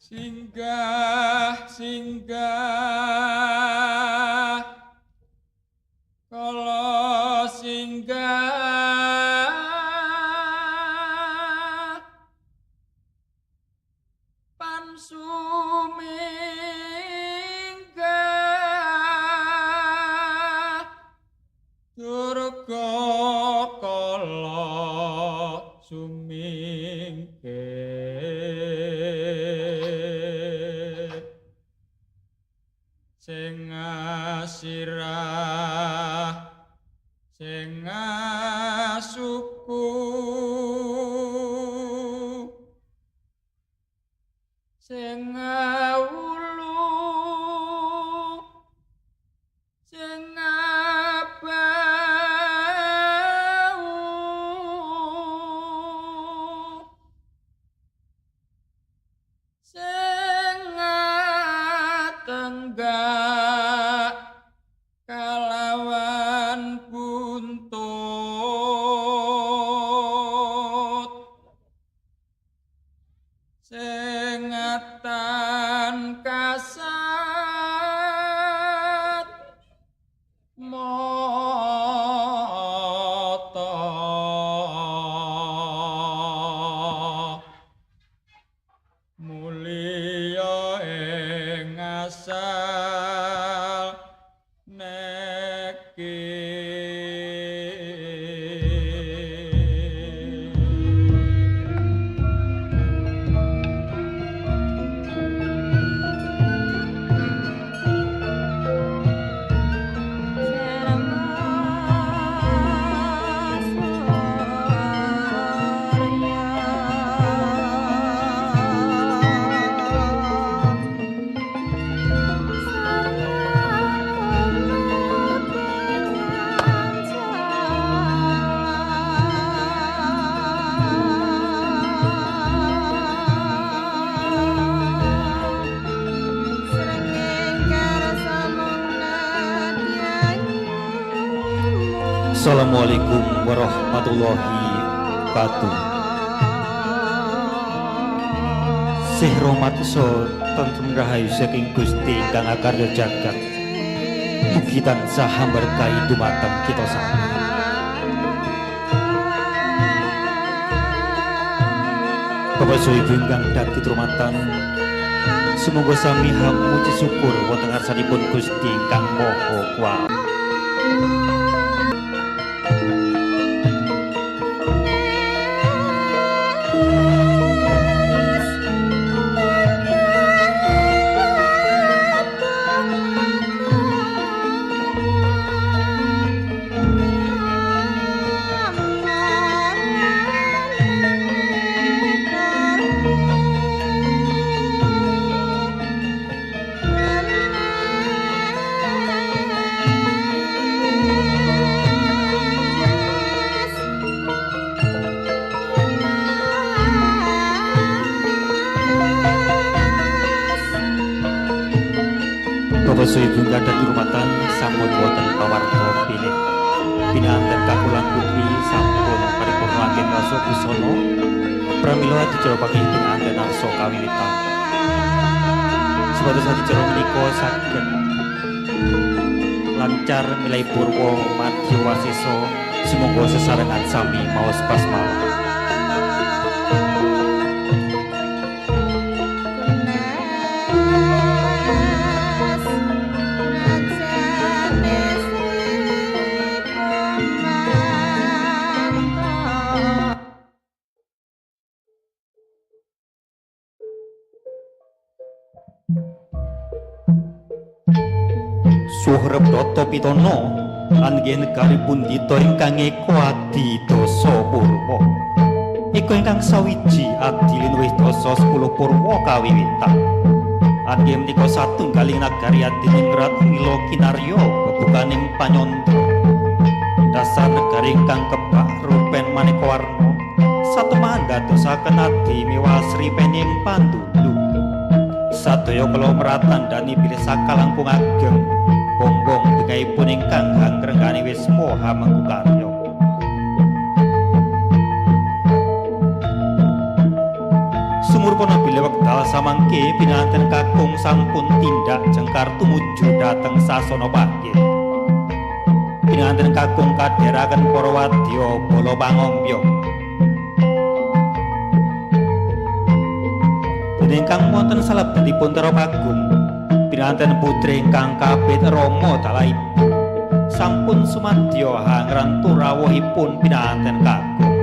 Singgah singgah kala singgah pansuminggah durga kala sumingkih sing sirah sing suku sing ulu sing bau sing tenggak kalawan buntut sing tan kasat mata mulia ing asal neki Assalamualaikum warahmatullahi wabarakatuh. Sih rahmat so tentrem rahayu saking Gusti kang akarya jagat. Mugi tansah berkahi dumateng kita sak. Bapak so ibu ingkang dadi trumatan, semoga sami muji syukur wonten ngarsanipun Gusti ingkang Maha Kuwasa. Bapak ibu dadi rumatan sampun boten pawarta pilih pinanten kakulan putri sampun paripurnaken rasa busana pramila dijarapake pinanten arsa kawiwitan supados adicara menika saged lancar milai purwa madya wasesa sumangga sesarengan sami maos pasmawon. Suhrep Rata Pitana anggen negari pundhita ingkang eka adi dasa purwa. Eka ingkang sawiji adilin wis dasa 10 purwa kawiwitan. Anggen menika satunggaling nagari adilin Ratu Mila Kinarya bebukaning panyandra. Dasar negari ingkang kebak rupen maneka warna satemahan dadosaken adi miwah sripening panduduk. Sadaya kala mratandani pirsaka langkung ageng bombong begaipun ingkang angrenggane wis moha manggukarya. Sumurpana bilih wekdal samangke pinanten kakung sampun tindak jengkar tumuju dhateng sasana panggih. Pinanten kakung kadheraken para wadya bala pangombya. Déning kang wonten salebetipun Tara Bagong, pinanten putri ingkang kabeh Rama dalah ibu sampun sumadya hangrantu rawuhipun pinanten kakung.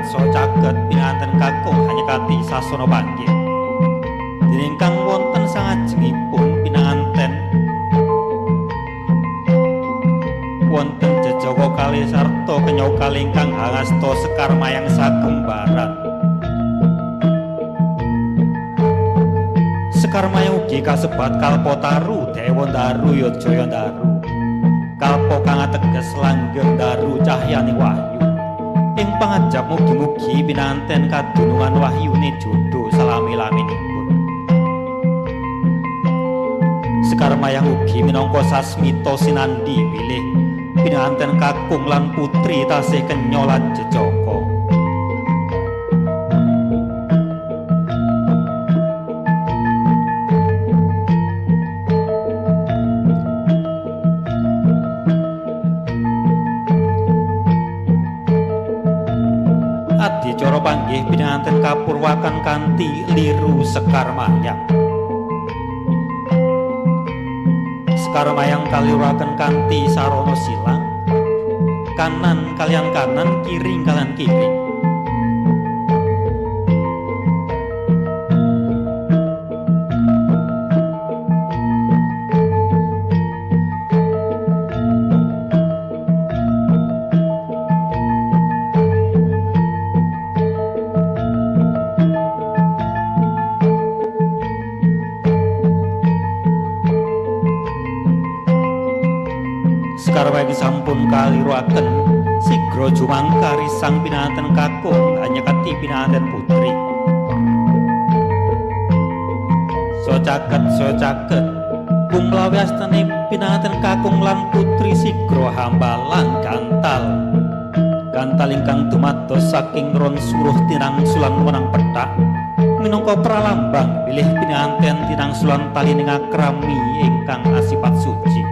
So caket pinanten kakung hanyekati sasana panggih. Déning kang wonten sangajengipun pinanten wonten Jejaka kalih sarta kenyau kalih ingkang hangasta Sekar Mayang Sagembaran. Sekar Mayang ugi kasebat Kalpataru Dewa Daru Yajaya Daru. Kalpa kang ateges langgeng daru cahyane wahyu. Ing pangajap mugi-mugi pinanten kadunungan wahyune jodho salami-laminipun. Sekar Mayang ugi minangka sasmita sinandhi bilih pinanten kakung lan putri tasih kenya lan jejaka. Adicara panggih pinanten kapurwakan kanthi liru Sekar Mayang. Sekar Mayang kaliraken kanthi sarana silang, kanan kalian kanan, kiri kalian kiri. Sekar Mayang sampun kaliraken sigra jumangkari sang pinanten kakung hanyekati pinanten putri. So caket kumlawi astane pinanten kakung lan putri sigra hambalang gantal ingkang dumados saking ron suruh tinangsulan wenang pethak minangka pralambang bilih pinanten tinangsulan talining akrami ingkang asipat suci.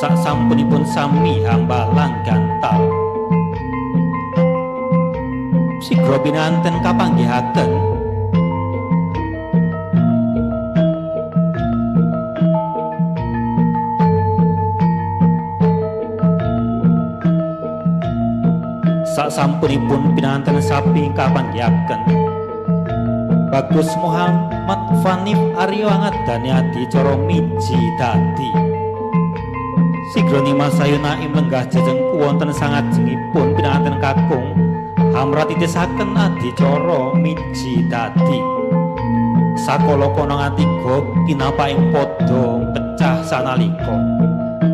Sasampunipun sami hambalang gantal sigra pinanten kapanggihaken sasampunipun pinanten sapi kapanggihaken Bagus Muhammad Fanif Aryo ngadani adicara miji dadi sigra nimasayo naim lenggah jejengku wonten sangajengipun pinanten kakung hamratitisaken adicara miji dadi sakala kana ngatiga kinapaing padha pecah sanalika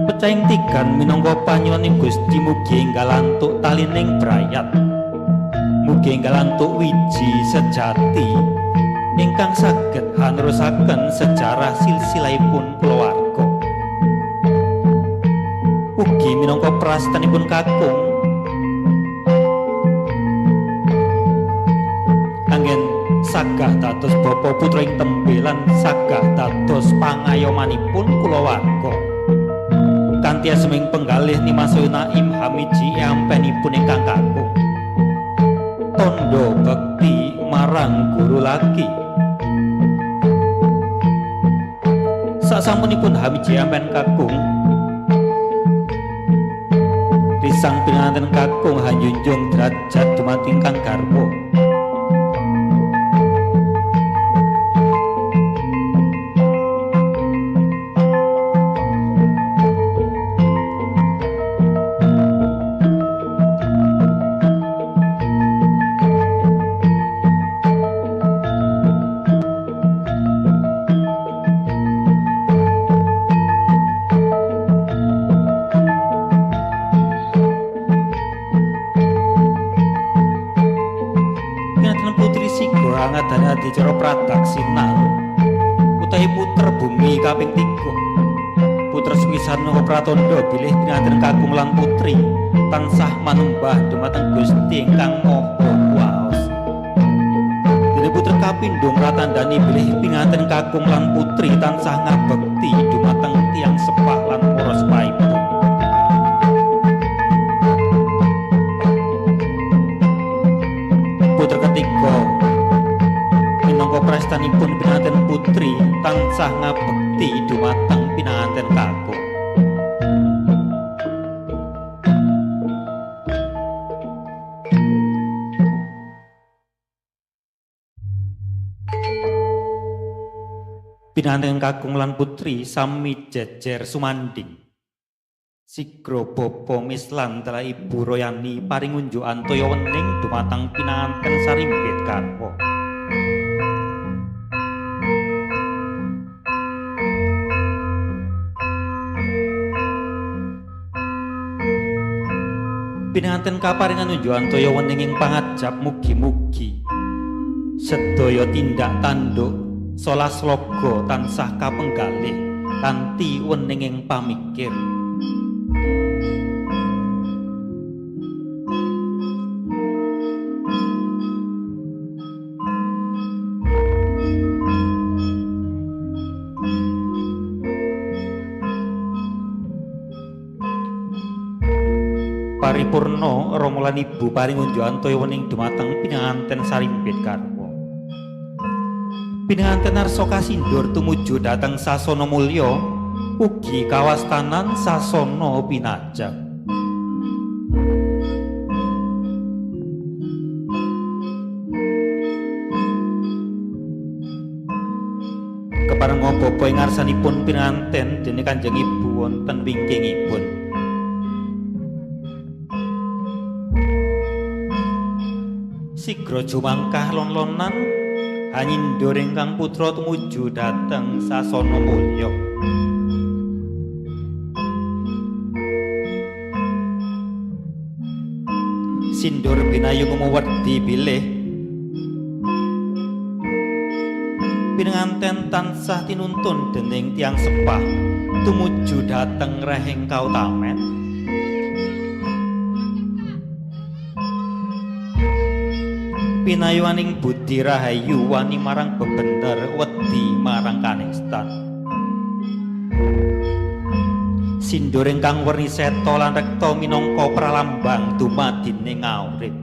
pecahing tigan minangka panyuwuning Gusti mugi enggal antuk talining brayat mugi enggal antuk wiji sejati ingkang saged hanerusaken sejarah silsilahipun kulawarga. Ugi minangka prastanipun kakung anggen sagah dados bapa putra ing tembe lan sagah dados pangayomanipun kulawarga kanthi asming penggalih nimasaya naim hamiji ampenipun ingkang kakung tondo bekti marang guru lagi. Sasampunipun hamiji ampen kakung sang pinanten kakung hanjunjung derajat dumateng kang garwa. Ngadani adicara pradaksinan utawi puter bumi kaping 3 putra sepisan Nova Pratandha bilih pinanten kakung lan putri tansah manembah dumateng Gusti ingkang Maha Kuwaos. Dene putra kapindho mratandani bilih pinanten kakung lan putri tansah ngabekti dumateng tiyang sepah lan para sepahipun. Putra ketiga minangka prastanipun pinanten putri tansah ngabekti dumateng pinanten kakung. Pinanten kakung lan putri sami jejer sumanding. Sigra bapa mislan telah Ibu Royani paring unjukan toya wening dumateng pinanten sarimpit garwa. Pinanten kaparingan unjukan toya wening ing pangajap mugi-mugi sedaya tindak tanduk solas loga tansah kapenggalih kanthi wening ing pamikir. Paripurna Rama lan Ibu paring unjukan toya wening dumateng pinanten sarimpit garwa. Pinanten arsa kasindur tumuju dhateng sasana mulya ugi kawastanan sasana pinajang. Keparenga bapa ing ngarsanipun pinanten dene Kanjeng Ibu wonten wingkingipun. Sigra jumangkah lon-lonan hanyindur ingkang putra tumuju dhateng sasana mulya. Sindur binayu ngumuwedi bilih pinanten tansah tinuntun dening tiyang sepah tumuju dhateng rehing kautamen. Pinayuaning budi rahayu wani marang bebender wedi marang kanistan. Sindur ingkang werni seta lan rekta minangka pralambang dumadining ngaurip.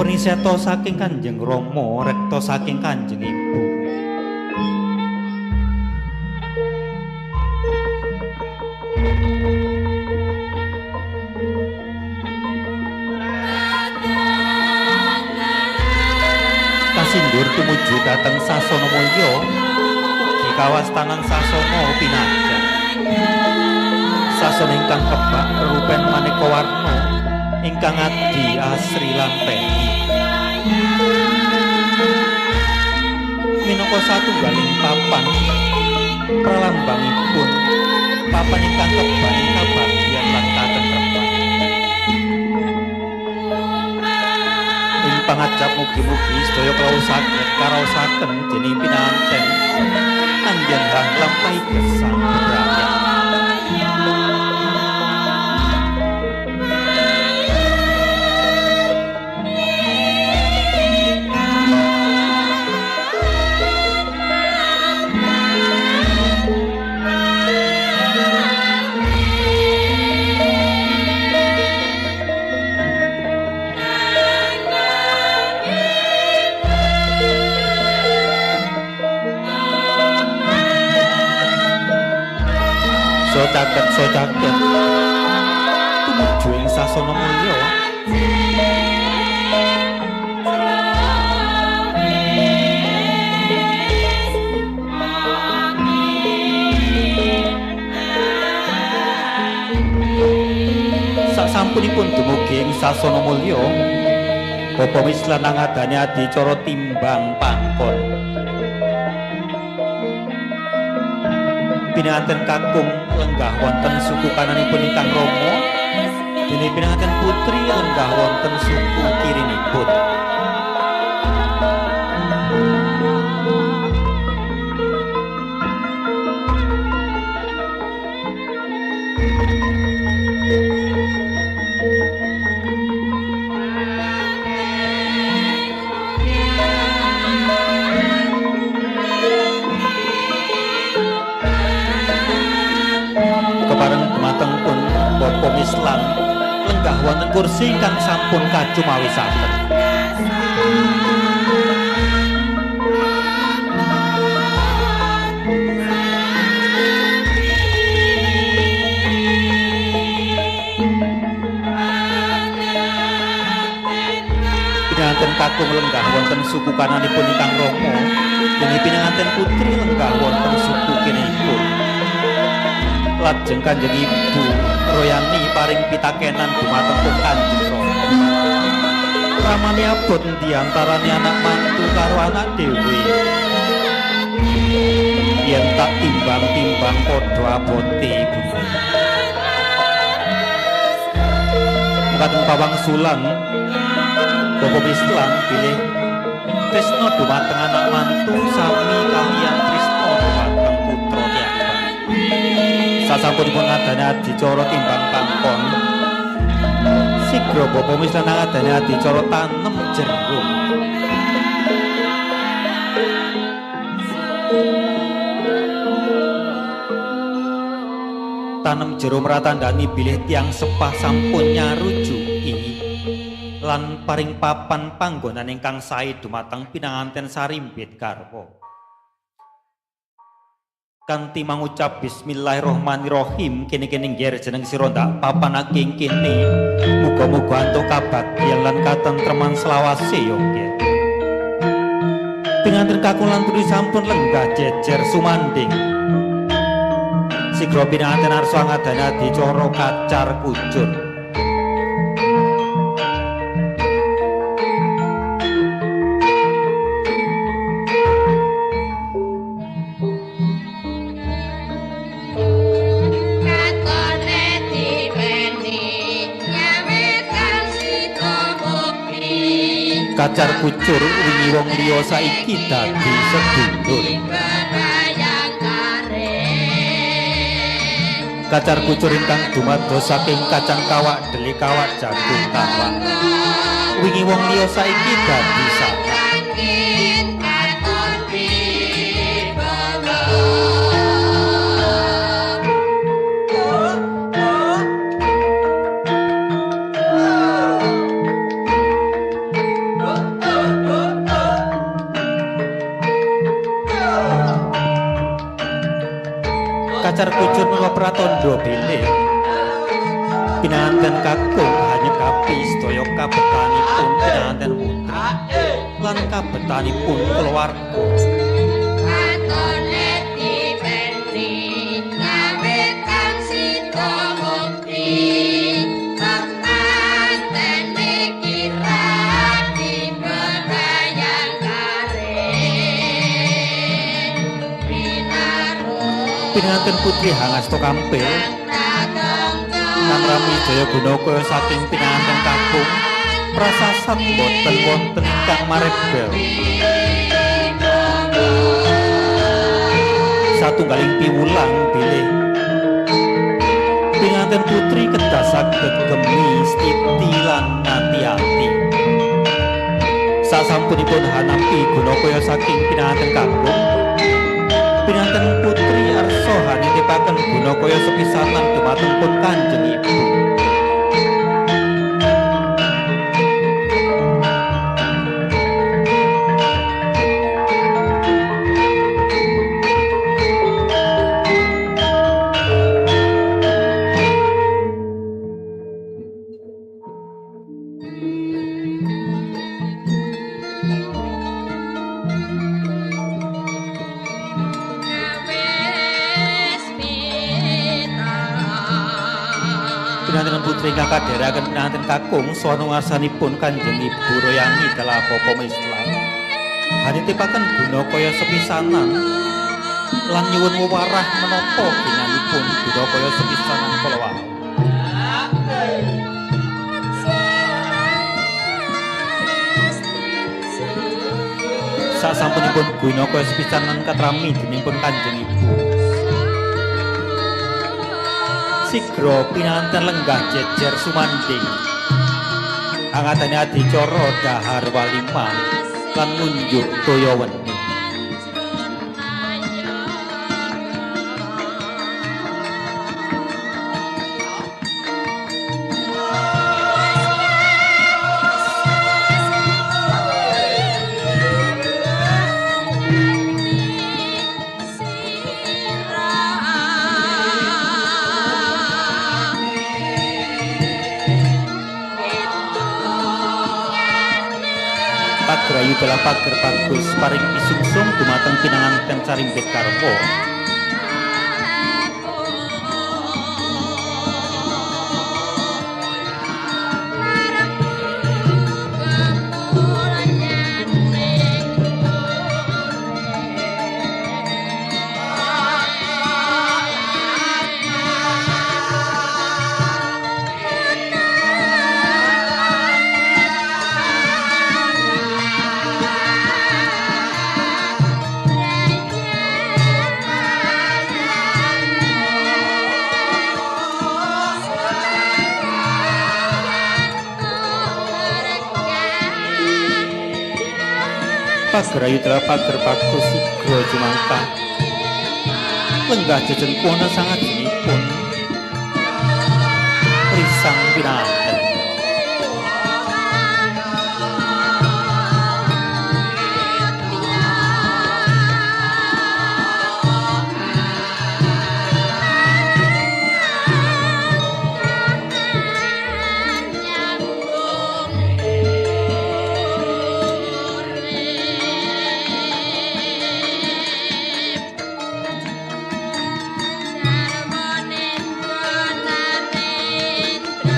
Werni seta saking Kanjeng Rama, rekta saking Kanjeng Ibu. Sindur tumuju dhateng sasana mulya ugi kawastanan sasana pinajang. Sasana ingkang kebak rupen maneka warna ingkang adi asri lan peni. Minangka satunggaling papan pralambangipun papan ingkang kebak ing kabagyan lan katentreman. Pangajap mugi-mugi sedaya karaosaken dening pinanten anjenengan lampahi gesang bebrayan. So caket tumuju ing sasana mulya. Sasampunipun dumugi ing sasana mulya, Bapa Wislan ngadani adicara timbang pangkon. Pinanten kakung lenggah wonten suku kananipun ingkang Rama, dene pinanten putri lenggah wonten suku kirinipun. Kepareng dumateng pun Bapa Mislan lenggah wonten kursi ingkang sampun kacumawisaken. Pinanganten kakung lenggah wonten suku kananipun ingkang Rama, dene pinanganten putri lenggah wonten suku kinipun. Lajeng Kanjeng Ibu Royani paring pitakenan dumateng Kanjeng Rama. Ramane abot diantarane anak mantu karo anak dhewe. Yen tak timbang-timbang padha abote Gusti. Kadung pawang sulan Bapa Mislan bilih tresna dumateng anak mantu sami kaliyan tresna dumateng putra tiyambang. Sasampunipun ngadani adicara timbang pangkon, sigra Bapa Mislan ngadani adicara tanem jeruk. Tanem jeruk ratandani bilih tiang sepah sampun nyarujuki lan paring papan panggonan ingkang sae dumateng pinanganten sarimbit garwa. Kanthi mangucap bismillahirrahmanirrahim kene-kene nggih jeneng sira ndak papanake kene muga-muga antuk kabagyan lan katentreman selawase ya nggih. Pinanganten kakung lan putri sampun lenggah jejer sumanding. Sigra pinanganten arsa ngadani adicara kacar kucur. Kacar kucur wingi wong liya saiki dadi sedulur. Kacar kucur ingkang dumados saking kacang kawak deli kawak jagung kawak. Wingi wong liya saiki dadi sanak. Kacar kucur menawa pratandha bilih pinanganten kakung hanya kapi sedaya kabetanipun pinanganten putri lan kabetanipun keluarga. Pinanganten putri Hangasta Kampil Namrami Jaya Gunaka saking pinanganten kakung prasasat boten wonten ingkang marebel. Satunggaling piwulang bilih pinanganten putri kedah saged gemi stiti lan ngati-ati. Sasampunipun hanampi Gunakaya saking pinanganten kakung, pinanganten putri arsa hanitipaken Gunakaya sepisanan dumateng pun Kanjeng Ibu. Pinanganten putri ingkang kadheraken pinanganten kakung saha ngarsanipun Kanjeng Ibu Royani dalah Bapa Mislan hanitipaken Gunakaya sepisanan lan nyuwun wewarah menapa ginanipun Gunakaya sepisanan kala wau. Sasampunipun Gunakaya sepisanan katrami deningipun Kanjeng Ibu, Sigra pinanten lenggah jejer sumanding angatane adicara dahar walimah lan ngunjuk toya weni. Pagrayu telah pager bagus paring pisungsung dumateng pinanganten sarimpit karwa. Pagrayu telah pager bagus sigra jumangkah lenggah jejen kuwana sangajengipun risang pinanten.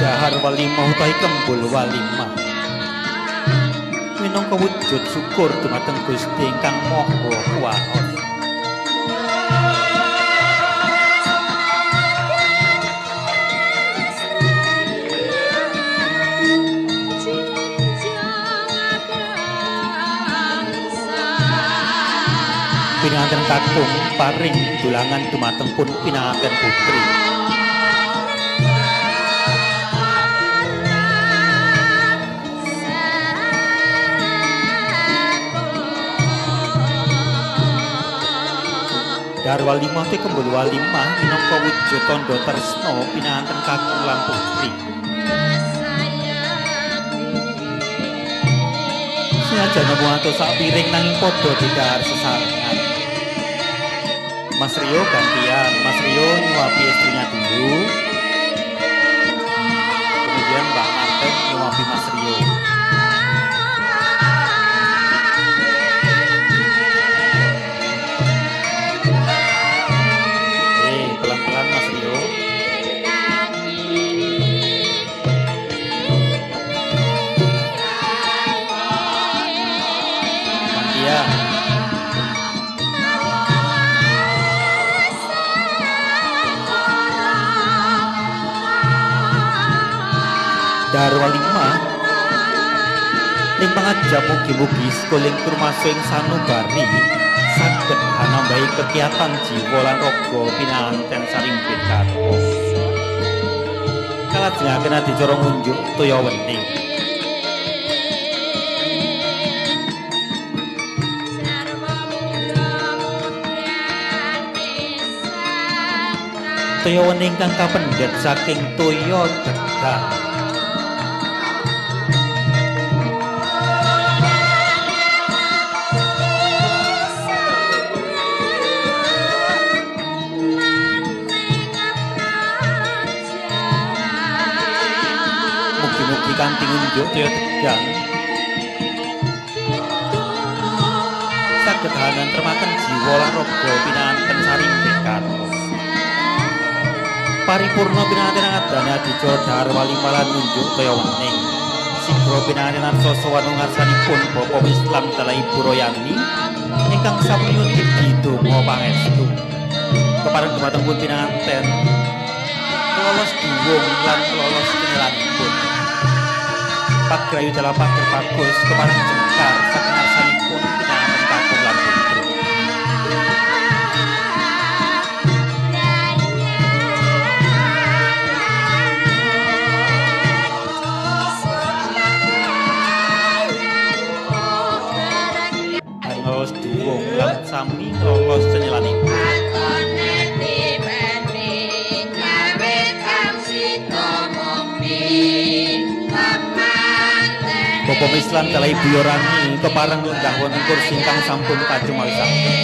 Dahar walimah utawi kembul walimah minangka wujud syukur dumateng Gusti ingkang Maha Kuwasa. Pinanganten kakung paring dulangan dumateng pun pinanganten putri. Dahar walimah te kembul walimah minangka wujud tandha tresna pinanganten kakung lan putri. Senajan namung atus sak piring nanging padha didhahar sesarengan. Mas Rio gantian, Mas Rio nyuapi istrinya dulu. Kemudian Mbak Manten nyuapi Mas Rio. Pelan-pelan Mas Rio. Gantian. Dahar walimah ing pangajap mugi-mugi sekoling kurmaso ing sanubari saged nambahi kegiatan jiwa lan raga pinanganten sarimpit karwa. Kalajengaken adicara ngunjuk toya weni. Toya weni ingkang kapendhet saking toya degal. Mugi-mugi kanthi ngunjuk toya degang saged hanantremaken jiwa lan raga pinanganten sarimpit karwa. Paripurna pinanganten ngadani adicara dahar walimah lan ngunjuk toya weni. Sigra pinanganten arsa sowan ngarsanipun Bapak Islam Dalah Ibu Royani ingkang samiyuti didonga pangestu kepareng dumateng pun pinanganten lolos duwung lan lolos tinilanipun. Pagrayu dalah pager bagus kepareng jengkar saking ngarsanipun pinanganten kakung lan putri. pemislan kala Ibu Yorani kepareng lenggah wonten kursi ingkang sampun kajeng mawisaken.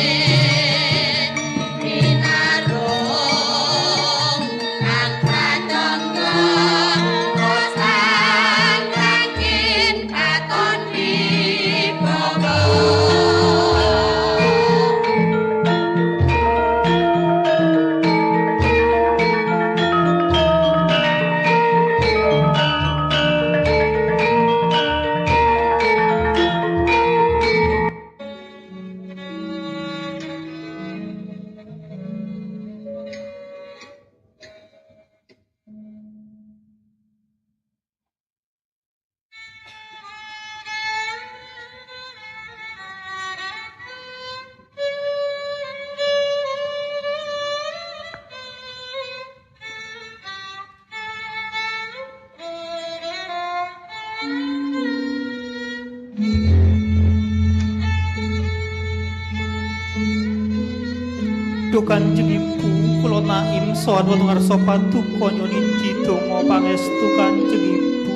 Kanjeng Ibu, kula Naim sowan wonten ngarsa paduka nyuwun donga pangestu Kanjeng Ibu.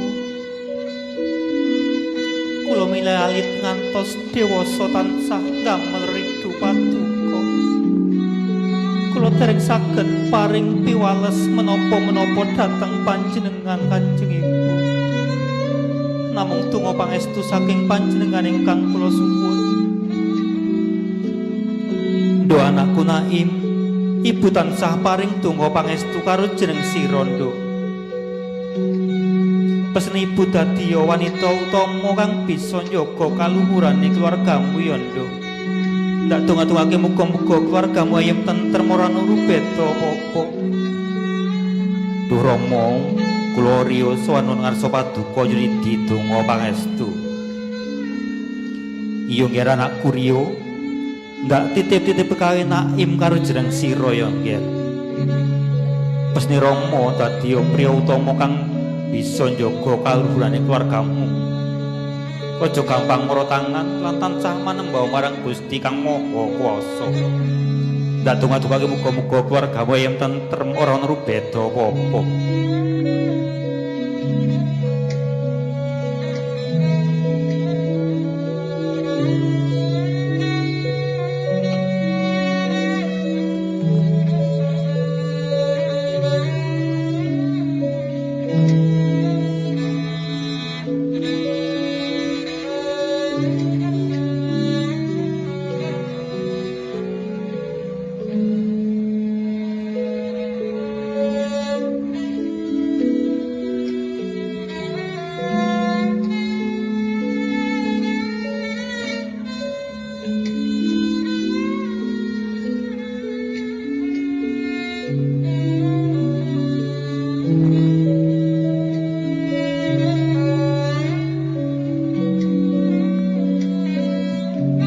Kula milih alit ngantos dewasa tansah damel ridho paduka. Kula dereng saged paring piwales menapa-menapa dhateng panjenengan Kanjeng Ibu. Namung donga pangestu saking panjenengan ingkang kula suwun. Do anakku Naim, Ibu tansah paring donga pangestu karo jeneng sira, Nduk. Pesen Ibu dadi wanita utama kang bisa njaga kaluhurane keluargamu ya, Nduk. Ndak donga-dongake muga-muga keluargamu ayem tentrem ora ana rubeda apa-apa. Duh Rama, kula riyo sowan ngarsa paduka nyuwun donga pangestu. Iya nggih anakku riyo. Ndak titip-titip pekawe Naim karo jeneng sira ya nggih. Pesni Rama dadi priya utama kang bisa njaga kaluhurane keluargamu. Aja gampang mara tangan lan tansah manembah marang Gusti Kang Maha Kuwasa. Ndak donga-dongake muga-muga keluargamu ayem tentrem ora ana rubeda apa-apa.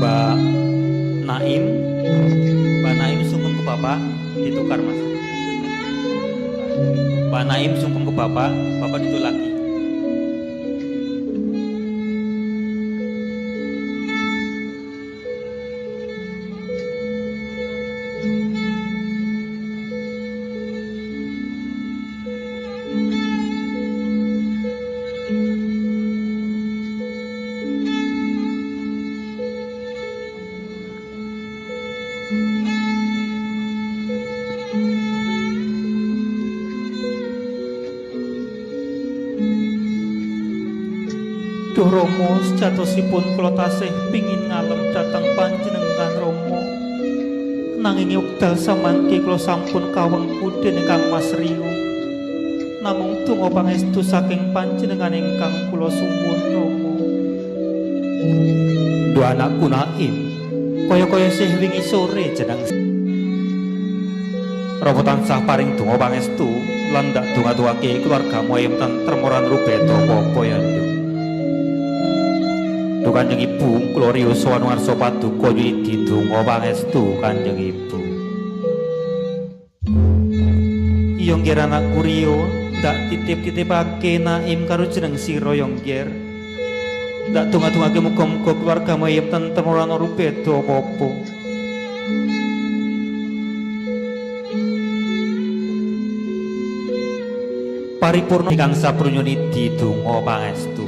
Mbak Naim sungkem ke Bapak, ditukar Mas. Mbak Naim sungkem ke Bapak dituk lagi. Duh Rama, sejatosipun kula tasih pingin ngalem dhateng panjenengan Rama. Nanging wekdal samangke kula sampun kawengku dening Kang Mas Riyo. Namung donga pangestu saking panjenengan ingkang kula suwun Rama. Duh anakku Naim, kaya-kaya sih wingi sore jeneng Rama tansah paring donga pangestu lan ndak donga-dongake keluargamu ayem tentrem ora rubeda apa-apa ya, Nduk. Duh Kanjeng Ibu, kula riyo sowan ngarsa paduka nyuwun donga pangestu Kanjeng Ibu. Iya nggih anakku riyo, ndak titip-titipake Naim karo jeneng sira ya nggih. Ndak donga-dongake muga-muga keluargamu ayem tentrem ora ana rubeda apa-apa. Paripurna ingkang saprunyo nidhi donga pangestu.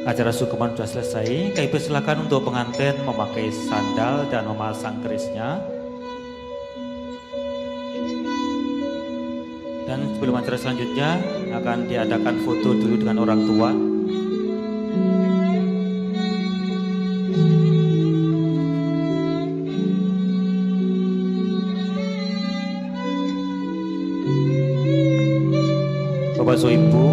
Acara sungkeman sudah selesai. Kami persilakan untuk pengantin memakai sandal dan memasang kerisnya. Dan sebelum acara selanjutnya akan diadakan foto dulu dengan orang tua. Bapak so Ibu,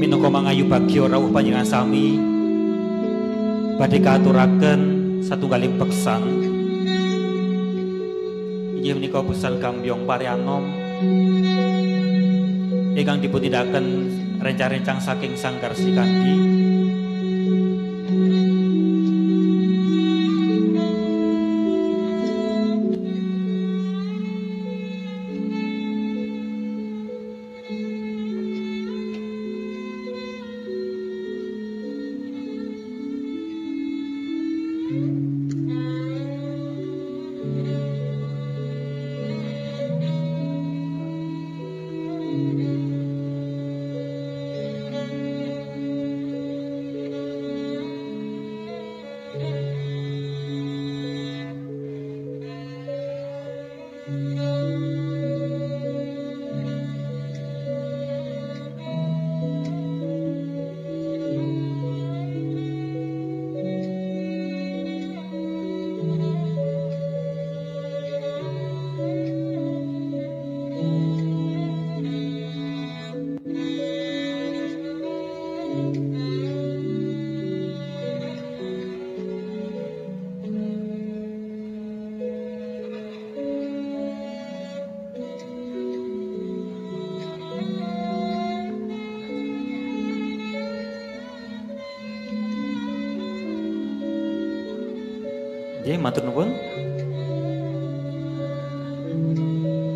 minangka mangayu bagya rawuh panjenengan sami badhe katuraken satunggaling peksan. Inggih menika pesan Gambyong Parianom ingkang dipuntindaken rencang-rencang saking Sanggar Srikandi. Nggih, matur nuwun.